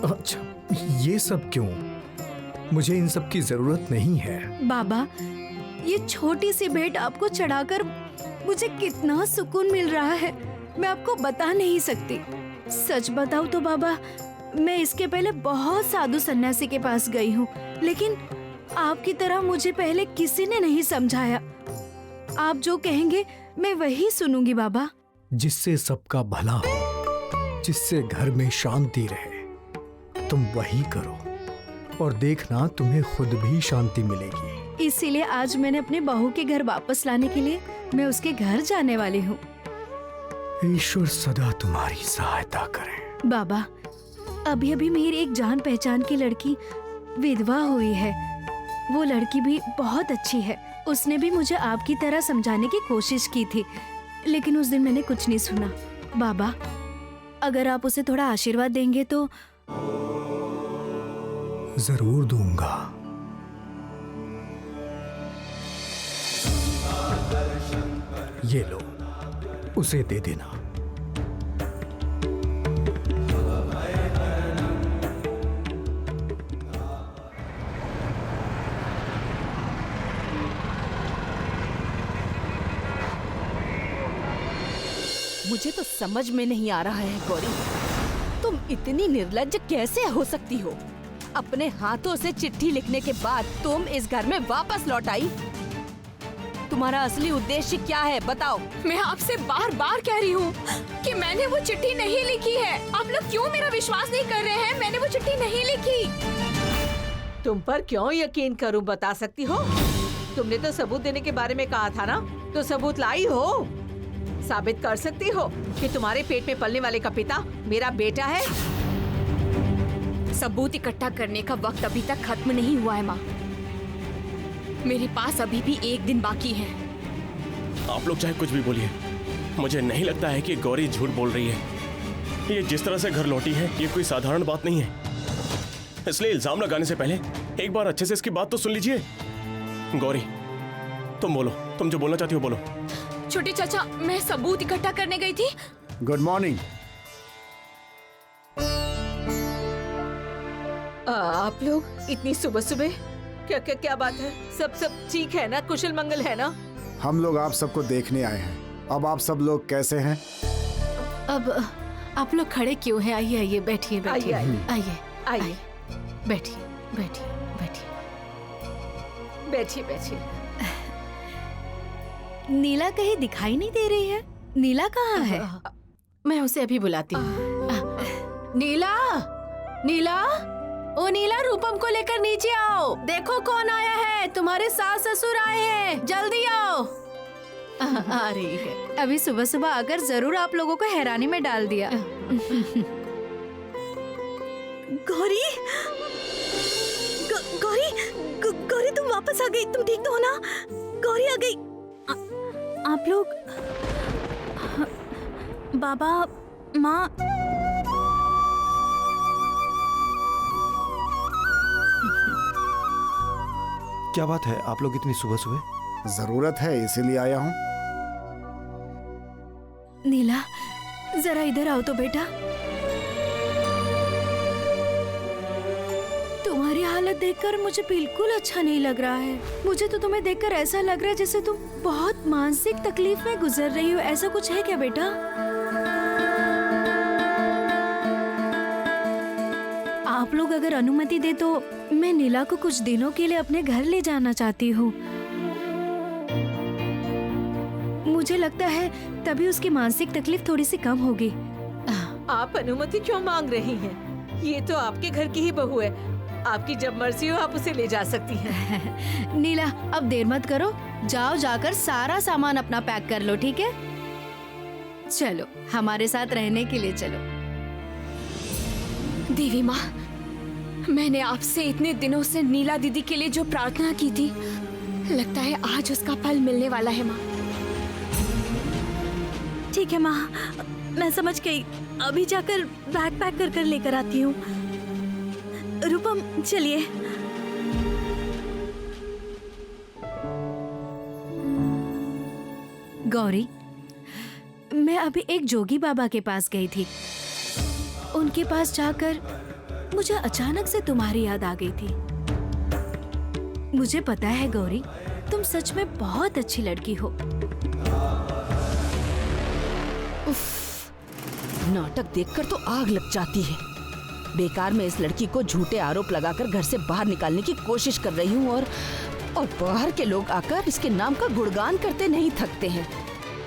अच्छा, ये सब क्यों? मुझे इन सब की जरूरत नहीं है। बाबा, ये छोटी सी भेंट आपको चढ़ाकर मुझे कितना सुकून मिल रहा है, मैं आपको बता नहीं सकती। सच बताऊं तो बाबा, मैं इसके पहले बहुत साधु सन्यासी के पास गई हूँ, लेकिन आपकी तरह मुझे पहले किसी ने नहीं समझाया। आप जो कहेंगे मैं वही सुनूंगी बाबा। जिससे सबका भला हो, जिससे घर में शांति रहे, तुम वही करो और देखना तुम्हें खुद भी शांति मिलेगी। इसीलिए आज मैंने अपने बहू के घर वापस लाने के लिए मैं उसके घर जाने वाली हूँ। ईश्वर सदा तुम्हारी सहायता करे। बाबा, अभी अभी मेरी एक जान पहचान की लड़की विधवा हुई है। वो लड़की भी बहुत अच्छी है। उसने भी मुझे आपकी तरह समझाने की कोशिश की थी, लेकिन उस दिन मैंने कुछ नहीं सुना। बाबा, अगर आप उसे थोड़ा आशीर्वाद देंगे तो। जरूर दूंगा। ये लो, उसे दे देना। मुझे तो समझ में नहीं आ रहा है गौरी, तुम इतनी निर्लज्ज कैसे हो सकती हो? अपने हाथों से चिट्ठी लिखने के बाद तुम इस घर में वापस लौट आई। तुम्हारा असली उद्देश्य क्या है, बताओ। मैं आपसे बार बार कह रही हूँ कि मैंने वो चिट्ठी नहीं लिखी है। आप लोग क्यों मेरा विश्वास नहीं कर रहे हैं? मैंने वो चिट्ठी नहीं लिखी। तुम पर क्यों यकीन करूं, बता सकती हो? तुमने तो सबूत देने के बारे में कहा था ना, तो सबूत लाई हो? साबित कर सकती हो कि तुम्हारे पेट में पलने वाले का पिता मेरा बेटा है? सबूत इकट्ठा करने का वक्त अभी तक खत्म नहीं हुआ है माँ। मेरे पास अभी भी एक दिन बाकी है। आप लोग चाहे कुछ भी बोलिए, मुझे नहीं लगता है कि गौरी झूठ बोल रही है। ये जिस तरह से घर लौटी है, ये कोई साधारण बात नहीं है। इसलिए इल्जाम लगाने से पहले एक बार अच्छे से इसकी बात तो सुन लीजिए। गौरी, तुम बोलो, तुम जो बोलना चाहती हो बोलो। छोटे चाचा, मैं सबूत इकट्ठा करने गई थी। Good morning. आप लोग इतनी सुबह सुबह, क्या क्या क्या बात है? सब ठीक है ना? कुशल मंगल है ना? हम लोग आप सबको देखने आए हैं। अब आप सब लोग कैसे हैं? अब आप लोग खड़े क्यों हैं? आइए आइए, बैठिए बैठिए, आइए आइए, बैठिए बैठिए बैठिए बैठिए बैठिए। नीला कहीं दिखाई नहीं दे रही है। नीला कहाँ है? मैं उसे अभी बुलाती हूँ। नीला, नीला, ओ नीला, रूपम को लेकर नीचे आओ। देखो कौन आया है, तुम्हारे सास ससुर आए हैं, जल्दी आओ। आ रही है। अभी सुबह सुबह आकर जरूर आप लोगों को हैरानी में डाल दिया। गौरी, गौरी, गौरी, तुम वापस आ गई। तुम ठीक तो हो ना? गौरी आ गई। आप लोग, बाबा, माँ, क्या बात है, आप लोग इतनी सुबह सुबह? जरूरत है इसीलिए आया हूँ। नीला, जरा इधर आओ तो बेटा। तुम्हारी हालत देखकर मुझे बिल्कुल अच्छा नहीं लग रहा है। मुझे तो तुम्हें देखकर ऐसा लग रहा है जैसे तुम बहुत मानसिक तकलीफ में गुजर रही हो। ऐसा कुछ है क्या बेटा? आप लोग अगर अनुमति दे तो मैं नीला को कुछ दिनों के लिए अपने घर ले जाना चाहती हूँ। मुझे लगता है तभी उसकी मानसिक तकलीफ थोड़ी सी कम होगी। आप अनुमति क्यों मांग रही हैं? ये तो आपके घर की ही बहू है। आपकी जब मर्जी हो आप उसे ले जा सकती हैं। नीला, अब देर मत करो, जाओ जाकर सारा सामान अपना पैक कर लो, ठीक है? चलो, हमारे साथ रहने के लिए चलो। देवी माँ, मैंने आपसे इतने दिनों से नीला दीदी के लिए जो प्रार्थना की थी, लगता है आज उसका फल मिलने वाला है माँ। ठीक है माँ, मैं समझ गई। अभी जाकर बैग पैक कर कर लेकर आती हूँ। रूपम, चलिए। गौरी, मैं अभी एक जोगी बाबा के पास गई थी। उनके पास जाकर मुझे अचानक से तुम्हारी याद आ गई थी। मुझे पता है गौरी, तुम सच में बहुत अच्छी लड़की हो। नाटक देखकर तो आग लग जाती है। बेकार में इस लड़की को झूठे आरोप लगाकर घर से बाहर निकालने की कोशिश कर रही हूँ और बाहर के लोग आकर इसके नाम का गुणगान करते नहीं थकते हैं।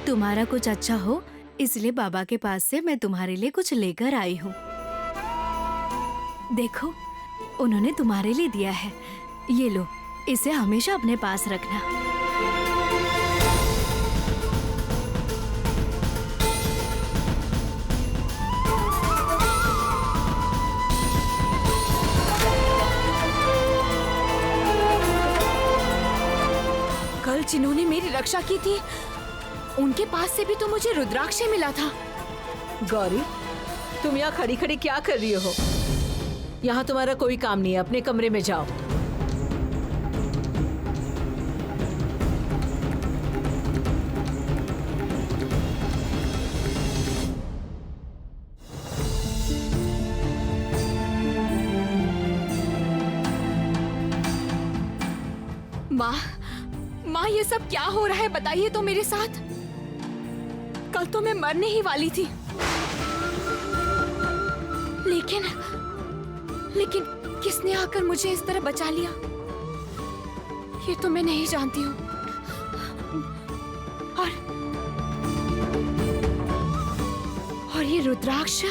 तुम्हारा कुछ अच्छा हो इसलिए बाबा के पास से मैं तुम्हारे लिए कुछ लेकर आई हूँ। देखो, उन्होंने तुम्हारे लिए दिया है, ये लो, इसे हमेशा अपने पास रखना। कल जिन्होंने मेरी रक्षा की थी, उनके पास से भी तो मुझे रुद्राक्ष मिला था। गौरी, तुम यहाँ खड़ी खड़ी क्या कर रही हो? यहाँ तुम्हारा कोई काम नहीं है, अपने कमरे में जाओ। माँ, ये सब क्या हो रहा है बताइए तो मेरे साथ। कल तो मैं मरने ही वाली थी, लेकिन किसने आकर मुझे इस तरह बचा लिया, ये तो मैं नहीं जानती हूँ। और ये रुद्राक्ष,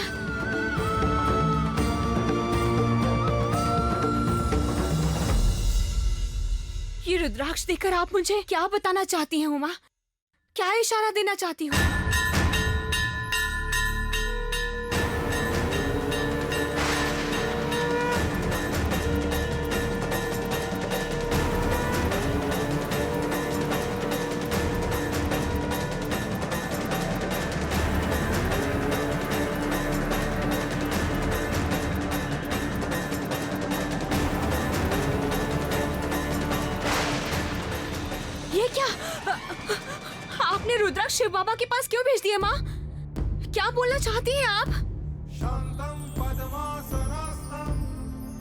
ये रुद्राक्ष देखकर आप मुझे क्या बताना चाहती हैं उमा? क्या इशारा देना चाहती हो? ये क्या? आपने रुद्राक्ष शिव बाबा के पास क्यों भेज दिया माँ? क्या बोलना चाहती हैं आप?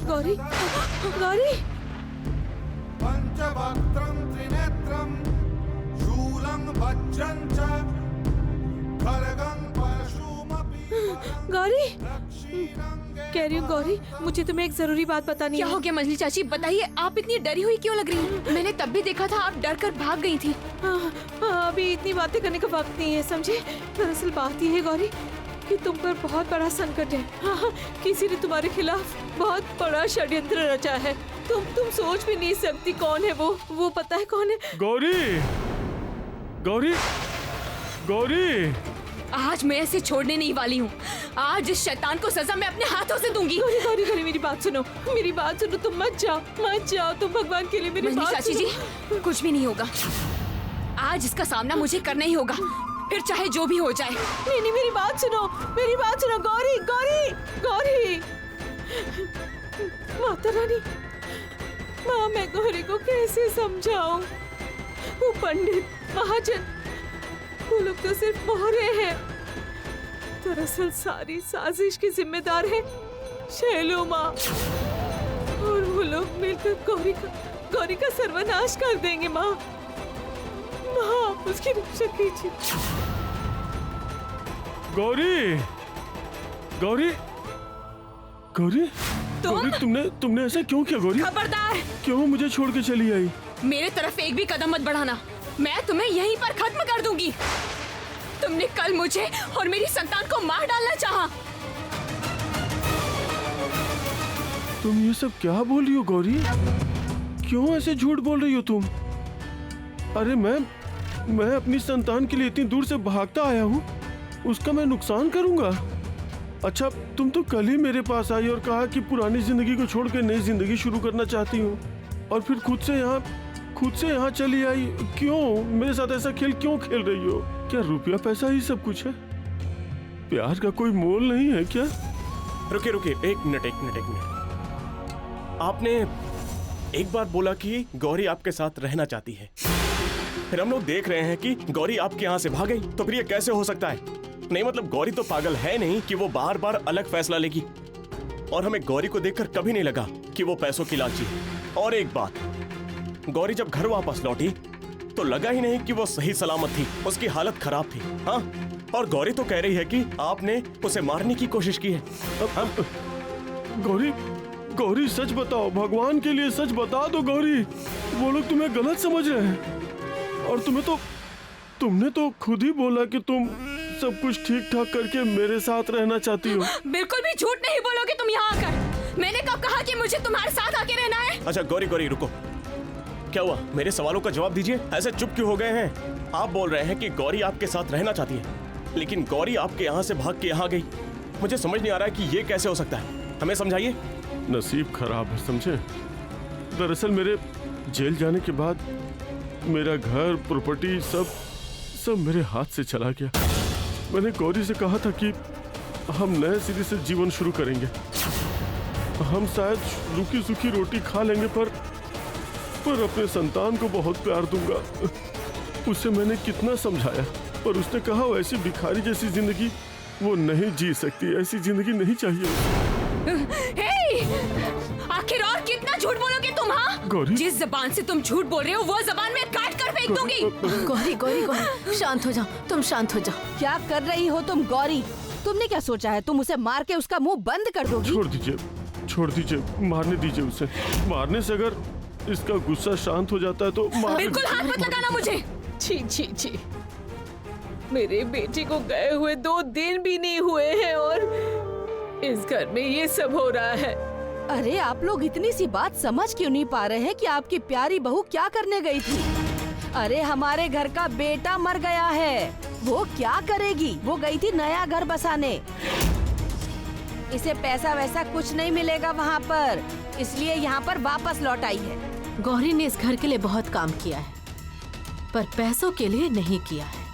गौरी, गौरी, पंचवक्त्रं त्रिनेत्रं शूलं वज्रं च खड्गं परशुमपि। गौरी, कह रही हूँ गौरी, मुझे तुम्हें एक जरूरी बात बतानी है। क्या हो गया मंजली चाची, बताइए। आप इतनी डरी हुई क्यों लग रही हैं? मैंने तब भी देखा था आप डर कर भाग गई थी। अभी इतनी बातें करने का वक्त नहीं है, समझे? दरअसल बात यह है गौरी कि तुम पर बहुत बड़ा संकट है। हाँ, किसी ने तुम्हारे खिलाफ बहुत बड़ा षड्यंत्र रचा है। तुम सोच भी नहीं सकती कौन है वो पता है कौन है? गौरी, गौरी, गौरी, आज मैं ऐसे छोड़ने नहीं वाली हूँ। आज इस शैतान को सजा मैं अपने हाथों से दूंगी। गौरी, गौरी, गौरी, मेरी बात सुनो, मेरी बात सुनो। तुम मत जाओ, तुम भगवान के लिए मेरी मंजली बात चाची सुनो। जी, कुछ भी नहीं होगा। आज इसका सामना मुझे करना ही होगा, फिर चाहे जो भी हो जाए। नहीं, मेरी बात सुनो, मेरी बात सुनो। गौरी, गौरी, गौरी, माता रानी, माँ, मैं गौरी को कैसे समझाऊं? वो पंडित, महाजन, वो लोग तो सिर्फ मोहरे हैं। दरअसल सारी साजिश की जिम्मेदार है शैलो माँ, और वो लोग मिलकर गौरी का सर्वनाश कर देंगे। माँ, आप उसकी रक्षा कीजिए। गौरी, गौरी, गौरी, गौरी, तुमने ऐसा क्यों किया? गौरी, खबरदार, क्यों मुझे छोड़ के चली आई? मेरे तरफ एक भी कदम मत बढ़ाना, मैं तुम्हें यहीं पर खत्म कर दूंगी। तुमने कल मुझे और मेरी संतान को मार डालना चाहा। तुम ये सब क्या बोल रही हो गौरी? क्यों ऐसे झूठ बोल रही हो तुम? अरे मैं अपनी संतान के लिए इतनी दूर से भागता आया हूँ, उसका मैं नुकसान करूंगा? अच्छा, तुम तो कल ही मेरे पास आई और कहा कि पुरानी जिंदगी को छोड़कर नई जिंदगी शुरू करना चाहती हूँ, और फिर खुद से यहाँ चली आई। क्यों मेरे साथ ऐसा खेल क्यों खेल रही हो? क्या रुपया पैसा ही सब कुछ है? प्यार का कोई मोल नहीं है क्या? रुकिए, एक मिनट। आपने एक बार बोला कि गौरी आपके साथ रहना चाहती है, फिर हम लोग देख रहे हैं कि गौरी आपके यहाँ से भाग गई, तो फिर ये कैसे हो सकता है? नहीं मतलब गौरी तो पागल है नहीं कि वो बार बार अलग फैसला लेगी। और हमें गौरी को देखकर कभी नहीं लगा कि वो पैसों की लालची है। और एक बात, गौरी जब घर वापस लौटी तो लगा ही नहीं कि वो सही सलामत थी, उसकी हालत खराब थी। हाँ, और गौरी तो कह रही है कि आपने उसे मारने की कोशिश की है। हाँ? गौरी, गौरी सच बताओ, भगवान के लिए सच बता दो गौरी। वो लोग तुम्हें गलत समझ रहे हैं और तुमने तो खुद ही बोला कि तुम सब कुछ ठीक ठाक करके मेरे साथ रहना चाहती हो। बिल्कुल भी झूठ नहीं बोलोगे तुम यहाँ आकर। मैंने कब कहा कि मुझे तुम्हारे साथ आके रहना है? अच्छा गौरी रुको, क्या हुआ? मेरे सवालों का जवाब दीजिए। ऐसे चुप क्यों हो गए हैं? आप बोल रहे हैं कि गौरी आपके साथ रहना चाहती है, लेकिन गौरी आपके यहाँ से भाग के यहाँ गई। मुझे समझ नहीं आ रहा है कि ये कैसे हो सकता है, हमें समझाइए। नसीब खराब है, समझे। दरअसल मेरे जेल जाने के बाद मेरा घर, प्रॉपर्टी सब मेरे हाथ से चला गया। मैंने गौरी से कहा था कि हम नए सिरे से जीवन शुरू करेंगे। हम शायद रूखी सूखी रोटी खा लेंगे, पर अपने संतान को बहुत प्यार दूंगा। उसे मैंने कितना समझाया, पर उसने कहा वैसी भिखारी जैसी जिंदगी वो नहीं जी सकती, ऐसी जिंदगी नहीं चाहिए। आखिर और कितना झूठ बोलोगे तुम? हाँ गौरी, जिस जबान से तुम झूठ बोल रहे हो वो जबान में काट कर फेंक दूंगी। गौरी शांत हो जाओ, तुम शांत हो जाओ। क्या कर रही हो तुम गौरी? तुमने क्या सोचा है तुम उसे मार के उसका मुंह बंद कर दोगी? छोड़ दीजिए, मारने दीजिए उसे। मारने से अगर इसका गुस्सा शांत हो जाता है तो बिल्कुल हाथ मत लगाना मुझे। छी, मेरे बेटे को गए हुए 2 दिन भी नहीं हुए हैं और इस घर में ये सब हो रहा है। अरे आप लोग इतनी सी बात समझ क्यों नहीं पा रहे हैं कि आपकी प्यारी बहू क्या करने गई थी? अरे हमारे घर का बेटा मर गया है, वो क्या करेगी? वो गई थी नया घर बसाने। इसे पैसा वैसा कुछ नहीं मिलेगा वहाँ पर, इसलिए यहाँ पर वापस लौट आई है। गौरी ने इस घर के लिए बहुत काम किया है, पर पैसों के लिए नहीं किया है।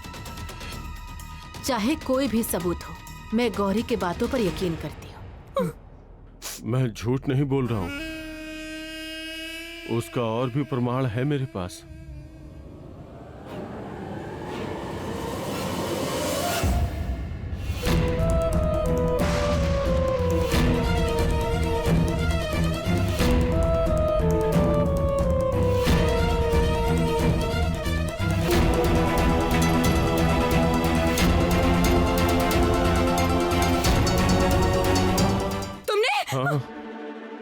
चाहे कोई भी सबूत हो, मैं गौरी के बातों पर यकीन करती हूँ। मैं झूठ नहीं बोल रहा हूँ, उसका और भी प्रमाण है मेरे पास।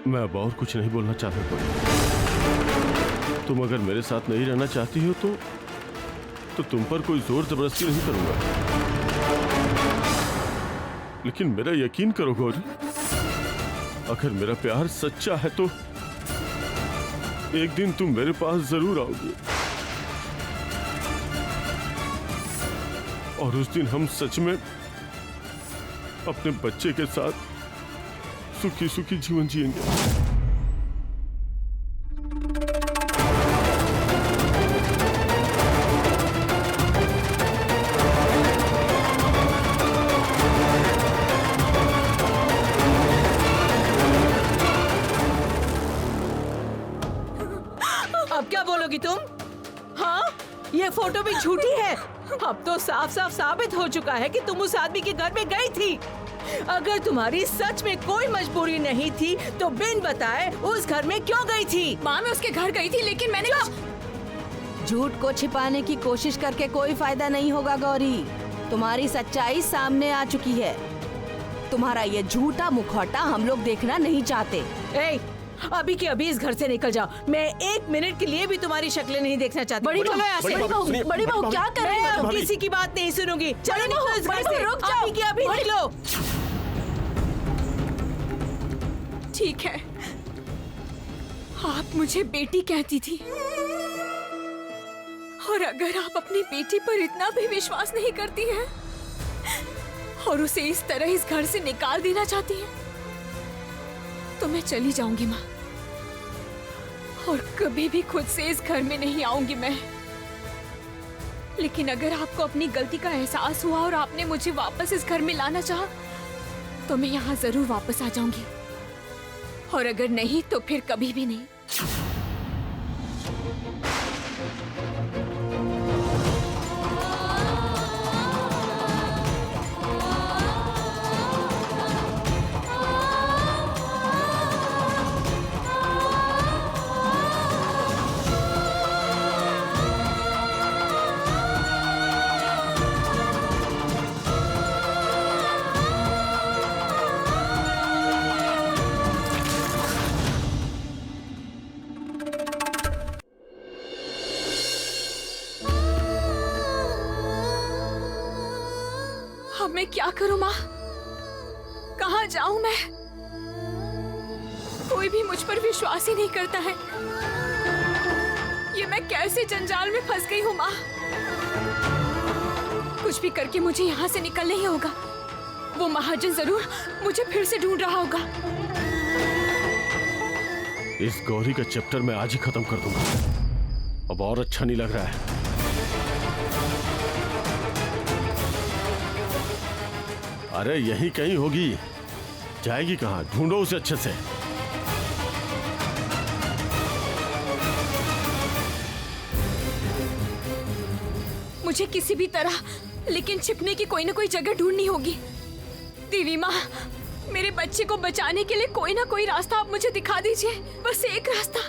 मैं अब और कुछ नहीं बोलना चाहता कोई। तुम अगर मेरे साथ नहीं रहना चाहती हो तो तुम पर कोई जोर जबरदस्ती नहीं करूंगा, लेकिन मेरा यकीन करो गौरी, अगर मेरा प्यार सच्चा है तो एक दिन तुम मेरे पास जरूर आओगी और उस दिन हम सच में अपने बच्चे के साथ सुखी सुखी जीवन जिएंगे। अब क्या बोलोगी तुम? हाँ, ये फोटो भी झूठी है। अब तो साफ साफ साबित हो चुका है कि तुम उस आदमी के घर में गई थी। अगर तुम्हारी सच में कोई मजबूरी नहीं थी तो बिन बताए उस घर में क्यों गई थी? माँ, मैं उसके घर गई थी, लेकिन मैंने झूठ को छिपाने की कोशिश करके कोई फायदा नहीं होगा गौरी। तुम्हारी सच्चाई सामने आ चुकी है। तुम्हारा ये झूठा मुखौटा हम लोग देखना नहीं चाहते। अभी के अभी इस घर से निकल जाओ। मैं 1 मिनट के लिए भी तुम्हारी शक्लें नहीं देखना चाहती। बड़ी बहू क्या कर रही हो? किसी की बात नहीं सुनूंगी। चलो निकलो इस घर से। रुक जाओ, अभी के अभी निकलो। ठीक है, आप मुझे बेटी कहती थी, और अगर आप अपनी बेटी पर इतना भी विश्वास नहीं करती हैं और उसे इस तरह इस घर से निकाल देना चाहती हैं, तो मैं चली जाऊंगी माँ, और कभी भी खुद से इस घर में नहीं आऊंगी मैं। लेकिन अगर आपको अपनी गलती का एहसास हुआ और आपने मुझे वापस इस घर में लाना चाहा, तो मैं यहाँ जरूर वापस आ जाऊंगी, और अगर नहीं तो फिर कभी भी नहीं। मैं क्या करूं माँ? कहाँ जाऊं मैं? कोई भी मुझ पर विश्वास ही नहीं करता है। ये मैं कैसे जंजाल में फंस गई हूँ माँ? कुछ भी करके मुझे यहाँ से निकलना ही होगा। वो महाजन जरूर मुझे फिर से ढूंढ रहा होगा। इस गौरी का चैप्टर मैं आज ही खत्म कर दूंगा। अब और अच्छा नहीं लग रहा है। अरे यही कहीं होगी, जाएगी कहाँ? ढूंढो उसे अच्छे से। मुझे किसी भी तरह लेकिन छिपने की कोई ना कोई जगह ढूंढनी होगी। देवी माँ, मेरे बच्चे को बचाने के लिए कोई ना कोई रास्ता आप मुझे दिखा दीजिए। बस एक रास्ता।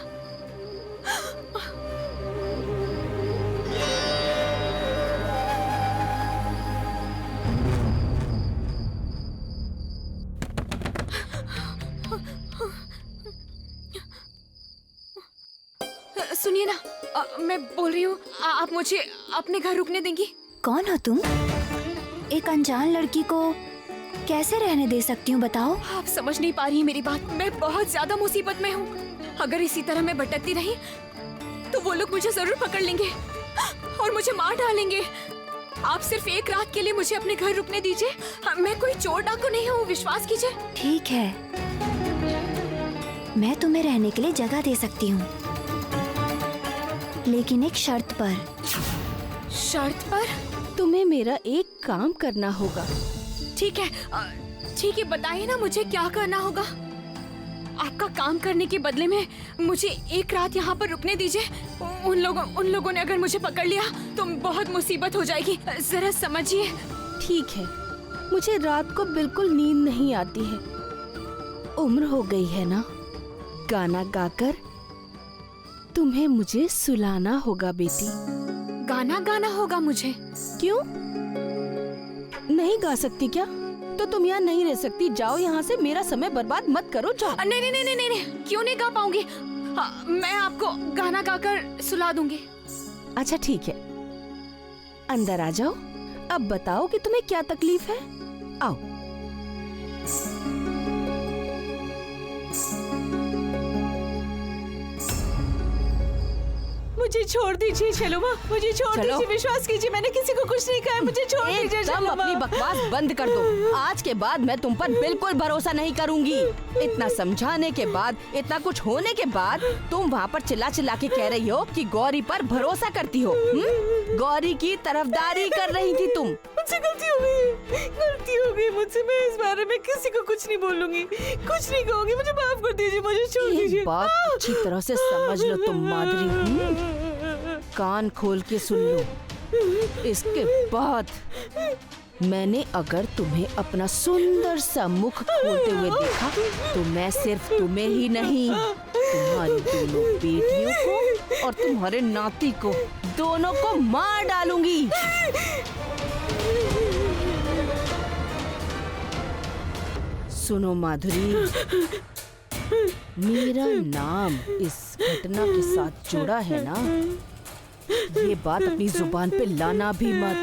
सुनिए ना, मैं बोल रही हूँ, आप मुझे अपने घर रुकने देंगी? कौन हो तुम? एक अनजान लड़की को कैसे रहने दे सकती हूँ बताओ? आप समझ नहीं पा रही हैं मेरी बात। मैं बहुत ज्यादा मुसीबत में हूँ। अगर इसी तरह मैं भटकती रही तो वो लोग मुझे जरूर पकड़ लेंगे और मुझे मार डालेंगे। आप सिर्फ एक रात के लिए मुझे अपने घर रुकने दीजिए। मैं कोई चोर डाकू नहीं हूँ, विश्वास कीजिए। ठीक है, मैं तुम्हें रहने के लिए जगह दे सकती हूँ, लेकिन एक शर्त पर। शर्त पर? तुम्हें मेरा एक काम करना होगा। ठीक है, ठीक है, बताइए ना मुझे क्या करना होगा। आपका काम करने के बदले में मुझे एक रात यहाँ पर रुकने दीजिए। उन लोगों ने अगर मुझे पकड़ लिया तो बहुत मुसीबत हो जाएगी। जरा समझिए। ठीक है, मुझे रात को बिल्कुल नींद नहीं आती है। उम्र हो गई है ना, गाना गाकर तुम्हें मुझे सुलाना होगा बेटी। गाना गाना होगा मुझे? क्यों नहीं गा सकती क्या? तो तुम यहाँ नहीं रह सकती। जाओ यहाँ से, मेरा समय बर्बाद मत करो। जाओ। नहीं नहीं नहीं नहीं नहीं, क्यों नहीं गा पाऊंगी? मैं आपको गाना गाकर सुला दूंगी। अच्छा ठीक है, अंदर आ जाओ। अब बताओ कि तुम्हें क्या तकलीफ है। आओ। मुझे छोड़ दीजिए शैलोमा, मुझे छोड़ दीजिए। विश्वास कीजिए, मैंने किसी को कुछ नहीं कहा है। मुझे छोड़ दीजिए। एकदम अपनी बकवास बंद कर दो। आज के बाद मैं तुम पर बिल्कुल भरोसा नहीं करूंगी। इतना समझाने के बाद, इतना कुछ होने के बाद तुम वहाँ पर चिल्ला चिल्ला के कह रही हो कि गौरी पर भरोसा करती हो। गौरी की तरफदारी कर रही थी तुम। मुझसे गलती हो गई मुझसे। मैं इस बारे में किसी को कुछ नहीं बोलूंगी, कुछ नहीं कहूंगी। मुझे माफ कर दीजिए, मुझे छोड़ दीजिए। बात अच्छी तरह से समझ लो तुम माधुरी। कान खोल के सुन लो। इसके बाद मैंने अगर तुम्हें अपना सुंदर सा मुख खोलते हुए देखा तो मैं सिर्फ तुम्हें ही नहीं, तुम्हारी दोनों बेटियों को और तुम्हारे नाती को, दोनों को मार डालूंगी। सुनो माधुरी, मेरा नाम इस घटना के साथ जुड़ा है ना, ये बात अपनी जुबान पे लाना भी मत,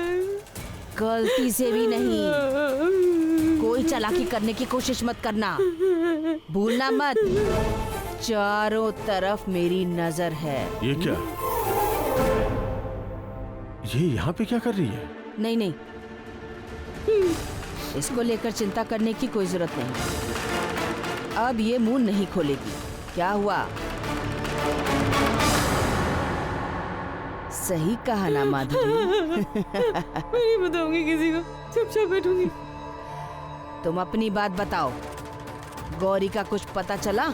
गलती से भी नहीं। कोई चालाकी करने की कोशिश मत करना, भूलना मत। चारों तरफ मेरी नजर है। ये क्या? ये यहाँ पे क्या कर रही है? नहीं नहीं, इसको लेकर चिंता करने की कोई जरूरत नहीं। अब ये मुंह नहीं खोलेगी। क्या हुआ? सही कहा ना माधुरी? मैं नहीं बताऊंगी किसी को, चुपचाप बैठूंगी। तुम अपनी बात बताओ, गौरी का कुछ पता चला?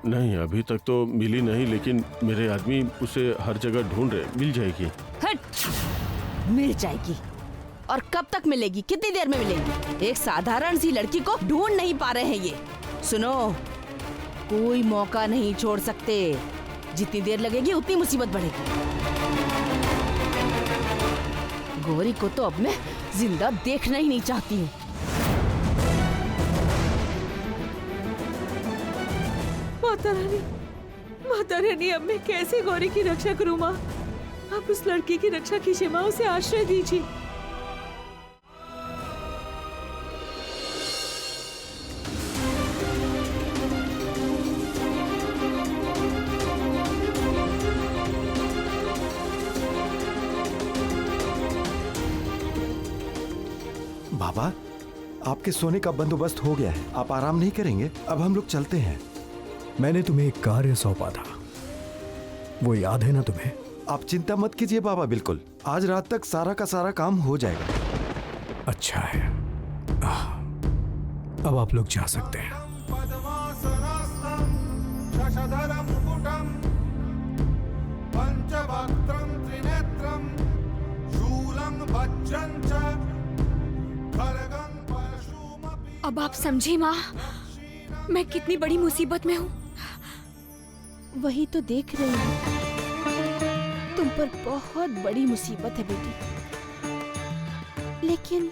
नहीं, अभी तक तो मिली नहीं, लेकिन मेरे आदमी उसे हर जगह ढूंढ रहे। मिल जाएगी। हट! मिल जाएगी। और कब तक मिलेगी? कितनी देर में मिलेगी? एक साधारण सी लड़की को ढूंढ नहीं पा रहे हैं ये। सुनो, कोई मौका नहीं छोड़ सकते। जितनी देर लगेगी उतनी मुसीबत बढ़ेगी। गौरी को तो अब मैं जिंदा देखना ही नहीं चाहती हूँ। माता रानी, अब मैं कैसे गौरी की रक्षा करूँ माँ? आप उस लड़की की रक्षा कीजिए माँ, उसे आश्रय दीजिए। बाबा, आपके सोने का बंदोबस्त हो गया है, आप आराम नहीं करेंगे? अब हम लोग चलते हैं। मैंने तुम्हें एक कार्य सौंपा था, वो याद है ना तुम्हें? आप चिंता मत कीजिए बाबा, बिल्कुल आज रात तक सारा का सारा काम हो जाएगा। अच्छा है, अब आप लोग जा सकते हैं। पद्मासनस्थं शशधरं मुकुटं पंचवक्त्रं त्रिनेत्रं शूलं भद्रं च खड्गं परशुमपि। अब आप समझी माँ, मैं कितनी बड़ी मुसीबत में हूँ। वही तो देख रही हूँ, तुम पर बहुत बड़ी मुसीबत है बेटी। लेकिन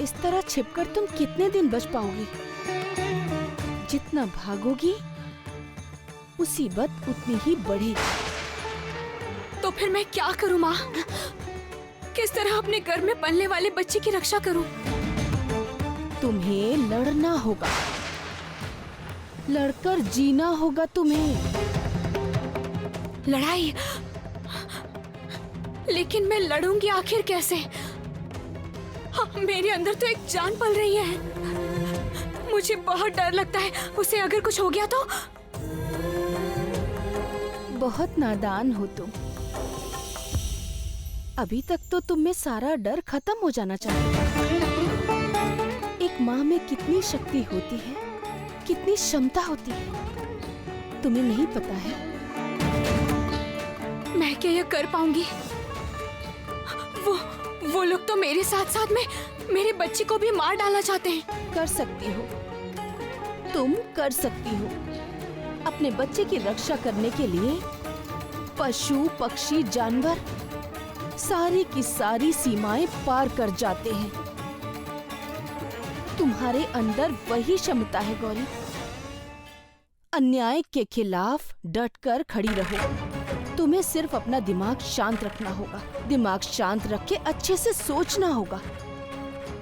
इस तरह छिपकर तुम कितने दिन बच पाओगी? जितना भागोगी मुसीबत उतनी ही बढ़ेगी। तो फिर मैं क्या करूँ माँ? किस तरह अपने घर में पलने वाले बच्चे की रक्षा करूँ? तुम्हें लड़ना होगा, लड़कर जीना होगा तुम्हें। लड़ाई? लेकिन मैं लड़ूंगी आखिर कैसे? हाँ, मेरे अंदर तो एक जान पल रही है। मुझे बहुत डर लगता है, उसे अगर कुछ हो गया तो। बहुत नादान हो तुम। अभी तक तो तुम में सारा डर खत्म हो जाना चाहिए। एक माँ में कितनी शक्ति होती है, कितनी क्षमता होती है, तुम्हें नहीं पता है? मैं क्या यह कर पाऊंगी? वो लोग तो मेरे साथ साथ में मेरे बच्चे को भी मार डालना चाहते हैं। कर सकती हो, तुम कर सकती हो। अपने बच्चे की रक्षा करने के लिए पशु पक्षी जानवर सारी की सारी सीमाएं पार कर जाते हैं। तुम्हारे अंदर वही क्षमता है गौरी। अन्याय के खिलाफ डटकर खड़ी रहो। तुम्हें सिर्फ अपना दिमाग शांत रखना होगा। दिमाग शांत रख के अच्छे से सोचना होगा।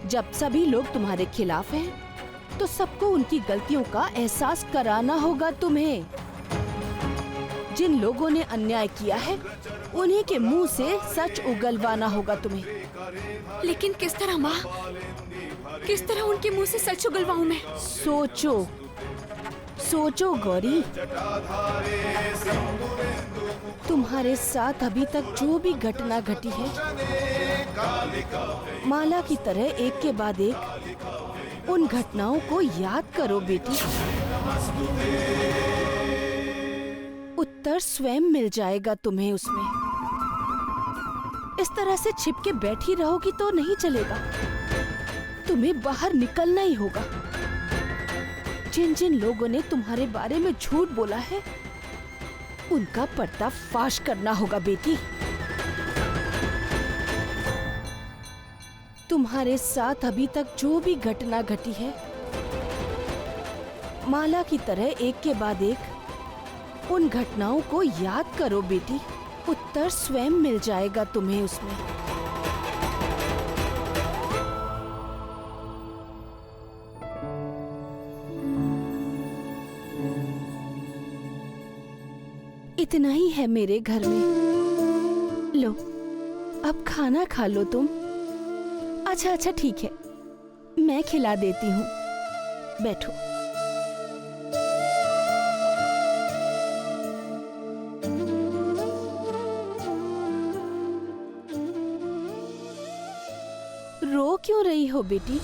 जब सभी लोग तुम्हारे खिलाफ हैं, तो सबको उनकी गलतियों का एहसास कराना होगा तुम्हें। जिन लोगों ने अन्याय किया है, उन्हीं के मुंह से सच उगलवाना होगा तुम्हें। लेकिन किस तरह माँ? किस तरह उनके मुंह से सच उगलवाऊं मैं? सोचो, सोचो गौरी। तुम्हारे साथ अभी तक जो भी घटना घटी है, माला की तरह एक के बाद एक उन घटनाओं को याद करो बेटी। उत्तर स्वयं मिल जाएगा तुम्हें उसमें। इस तरह से छिप के बैठी रहोगी तो नहीं चलेगा। तुम्हें बाहर निकलना ही होगा। जिन जिन लोगों ने तुम्हारे बारे में झूठ बोला है, उनका पर्दाफाश करना होगा बेटी। तुम्हारे साथ अभी तक जो भी घटना घटी है, माला की तरह एक के बाद एक उन घटनाओं को याद करो बेटी। उत्तर स्वयं मिल जाएगा तुम्हें उसमें। इतना ही है मेरे घर में। लो, अब खाना खा लो तुम। अच्छा अच्छा ठीक है, मैं खिला देती हूँ। बैठो। रो क्यों रही हो बेटी?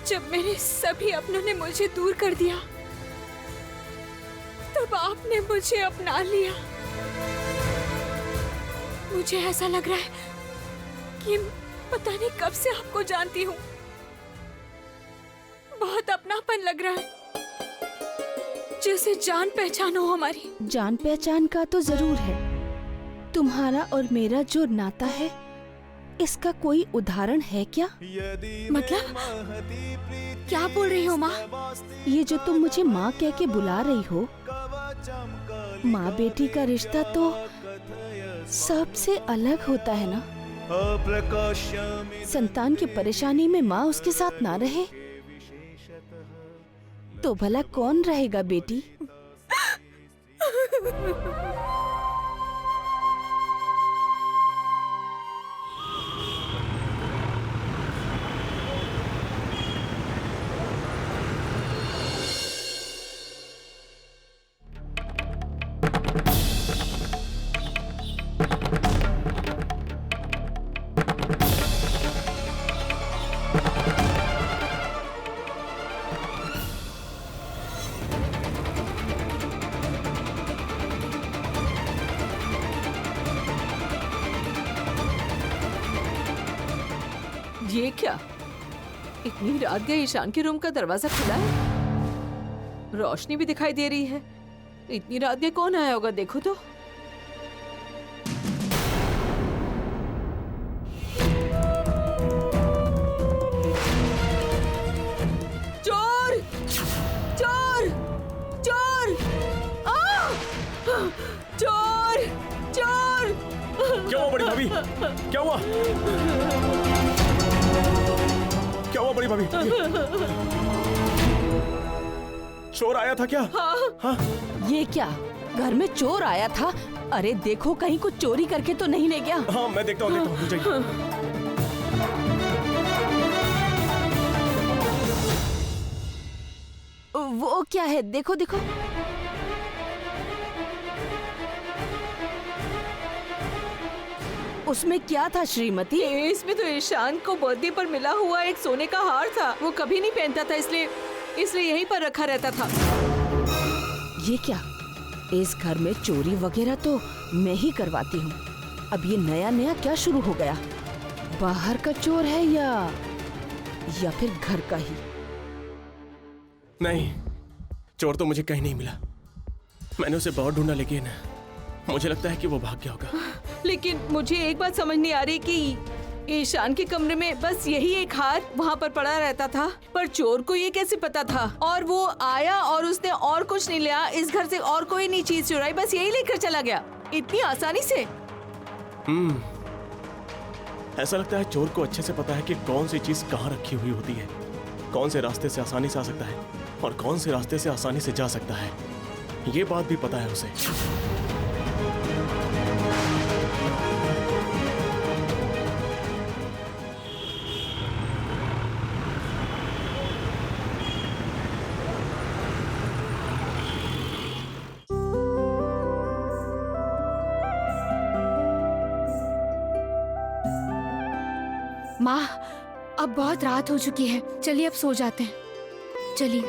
जब मेरे सभी अपनों ने मुझे दूर कर दिया, तब आपने मुझे अपना लिया। मुझे ऐसा लग रहा है कि पता नहीं कब से आपको जानती हूँ। बहुत अपनापन लग रहा है, जैसे जान पहचान हो हमारी। जान पहचान का तो जरूर है। तुम्हारा और मेरा जो नाता है, इसका कोई उदाहरण है क्या? मतलब क्या बोल रही हो माँ? ये जो तुम मुझे माँ कह के बुला रही हो, माँ बेटी का रिश्ता तो सबसे अलग होता है ना। संतान की परेशानी में माँ उसके साथ ना रहे तो भला कौन रहेगा बेटी? ये क्या? इतनी रात गए ईशान के रूम का दरवाजा खुला है, रोशनी भी दिखाई दे रही है। इतनी रात गए कौन आया होगा, देखो तो। चोर! चोर! चोर! चोर! चोर! क्या हुआ बड़ी भाभी? क्या हुआ? क्या हुआ बड़ी भाभी? चोर आया था क्या? हाँ। ये क्या, घर में चोर आया था? अरे देखो कहीं कुछ चोरी करके तो नहीं ले गया। हाँ मैं देखता हूँ जाइए। वो क्या है, देखो देखो। उसमें क्या था श्रीमती? इसमें तो ईशान को बर्थडे पर मिला हुआ एक सोने का हार था। वो कभी नहीं पहनता था, इसलिए यहीं पर रखा रहता था। ये क्या, इस घर में चोरी वगैरह तो मैं ही करवाती हूँ। अब ये नया नया क्या शुरू हो गया? बाहर का चोर है या फिर घर का ही? नहीं, चोर तो मुझे कहीं नहीं मिला। मैंने उसे बहुत ढूंढा लेकिन मुझे लगता है कि वो भाग गया होगा। लेकिन मुझे एक बात समझ नहीं आ रही कि ईशान के कमरे में बस यही एक हार वहाँ पर पड़ा रहता था, पर चोर को ये कैसे पता था? और वो आया और उसने और कुछ नहीं लिया, इस घर से और कोई नहीं चीज चुराई, बस यही लेकर चला गया इतनी आसानी से। ऐसा लगता है चोर को अच्छे से पता है कि कौन सी चीज कहाँ रखी हुई होती है, कौन से रास्ते से आसानी से आ सकता है और कौन से रास्ते से आसानी से जा सकता है। ये बात भी पता है उसे। माँ, अब बहुत रात हो चुकी है, चलिए अब सो जाते हैं। चलिए।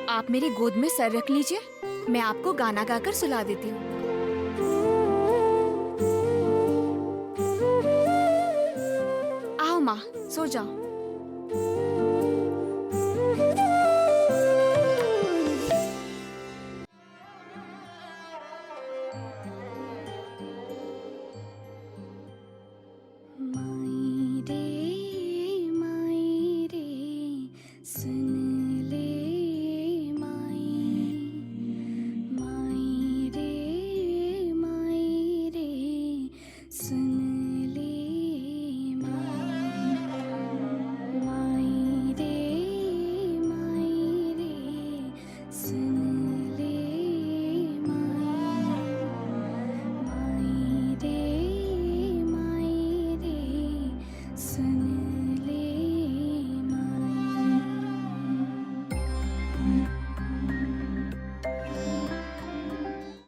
आप मेरी गोद में सर रख लीजिए, मैं आपको गाना गाकर सुला देती हूँ। आओ माँ, सो जाओ।